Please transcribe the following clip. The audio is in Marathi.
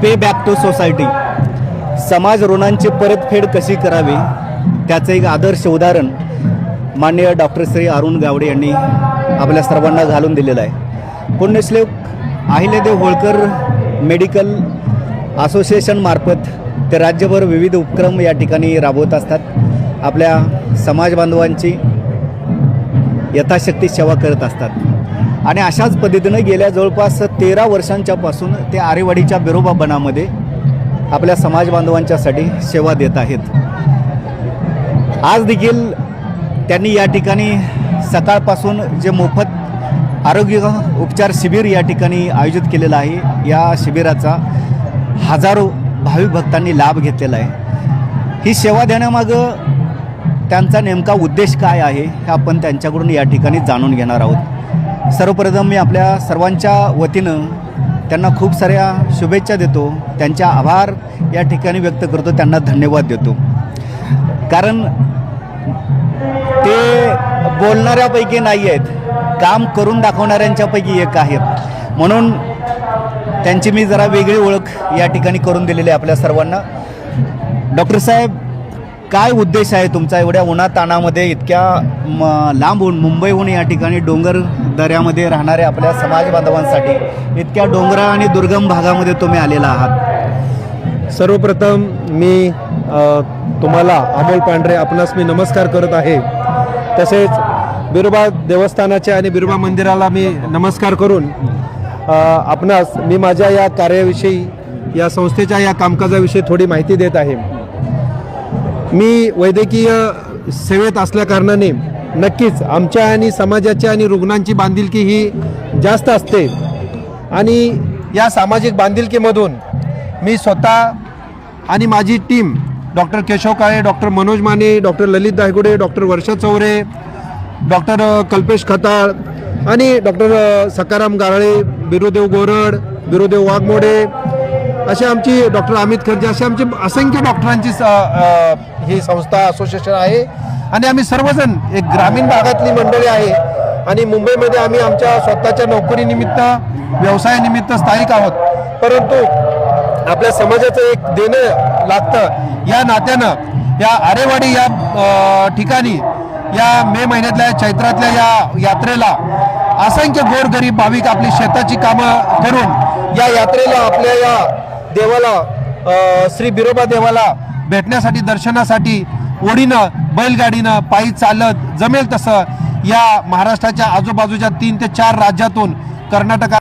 पे बॅक टू सोसायटी, समाज ऋणांची परतफेड कशी करावी त्याचं एक आदर्श उदाहरण माननीय डॉक्टर श्री अरुण गावडे यांनी आपल्या सर्वांना घालून दिलेलं आहे। पुण्यश्लोक अहिल्यादेवी होळकर मेडिकल असोसिएशनमार्फत ते राज्यभर विविध उपक्रम या ठिकाणी राबवत असतात। आपल्या समाज बांधवांची यथाशक्ती सेवा करत असतात आणि अशाच पद्धतीनं गेल्या जवळपास 13 वर्षांच्यापासून ते आरेवाडीच्या बिरोबा बनामध्ये आपल्या समाज बांधवांच्यासाठी सेवा देत आहेत। आज देखील त्यांनी या ठिकाणी सकाळपासून जे मोफत आरोग्य उपचार शिबिर या ठिकाणी आयोजित केलेलं आहे, या शिबिराचा हजारो भाविक भक्तांनी लाभ घेतलेला आहे। ही सेवा देण्यामागं त्यांचा नेमका उद्देश काय आहे हे आपण त्यांच्याकडून या ठिकाणी जाणून घेणार आहोत। सर्वप्रथम मी आपल्या सर्वांच्या वतीनं त्यांना खूप साऱ्या शुभेच्छा देतो, त्यांचे आभार या ठिकाणी व्यक्त करतो, त्यांना धन्यवाद देतो। कारण ते बोलणाऱ्यापैकी नाही आहेत, काम करून दाखवणाऱ्यांच्यापैकी एक आहेत, म्हणून त्यांची मी जरा वेगळी ओळख या ठिकाणी करून दिलेली आहे आपल्या सर्वांना। डॉक्टर साहेब, काय उद्देश आहे तुमचा एवढ्या उन्हाताणामध्ये इतक्या लांबून मुंबईहून या ठिकाणी डोंगर दऱ्यामध्ये राहणाऱ्या आपल्या समाज बांधवांसाठी इतक्या डोंगरा आणि दुर्गम भागामध्ये तुम्ही आलेला आहात? सर्वप्रथम मी तुम्हाला अमोल पांढरे आपणास मी नमस्कार करत आहे। तसेच बिरोबा देवस्थानाचे आणि बिरोबा मंदिराला मी नमस्कार करून आपणास मी माझ्या या कार्याविषयी, या संस्थेच्या या कामकाजाविषयी थोडी माहिती देत आहे। मी वैद्यकीय सेवेत असल्याकारणाने नक्कीच आमच्या आणि समाजाच्या आणि रुग्णांची बांधिलकी ही जास्त असते आणि या सामाजिक बांधिलकीमधून मी स्वतः आणि माझी टीम डॉक्टर केशव काळे, डॉक्टर मनोज माने, डॉक्टर ललित दायगुडे, डॉक्टर वर्षा चौरे, डॉक्टर कल्पेश खताळ आणि डॉक्टर सकाराम गारळे, बिरुदेव गोरड, बिरुदेव वाघमोडे अशी आमची डॉक्टर अमित खर्जे अशी आमची असंख्य डॉक्टरांची ही संस्था असोसिएशन आहे आणि आम्ही सर्वजण एक ग्रामीण भागातली मंडळी आहे आणि मुंबईमध्ये आम्ही आमच्या स्वतःच्या नोकरीनिमित्त, व्यवसायानिमित्त स्थायिक आहोत। परंतु आपल्या समाजाचं एक देणं लागतं या नात्यानं या आरेवाडी या ठिकाणी या मे महिन्यातल्या चैत्रातल्या या यात्रेला असंख्य गोरगरीब भाविक आपली शेताची कामं करून या यात्रेला आपल्या या देवाला श्री बिरोबा देवाला भेटण्यासाठी, दर्शनासाठी ओढीनं, बैलगाडीनं, पायी चालत जमेल तसं या महाराष्ट्राच्या आजूबाजूच्या 3 ते 4 राज्यातून कर्नाटक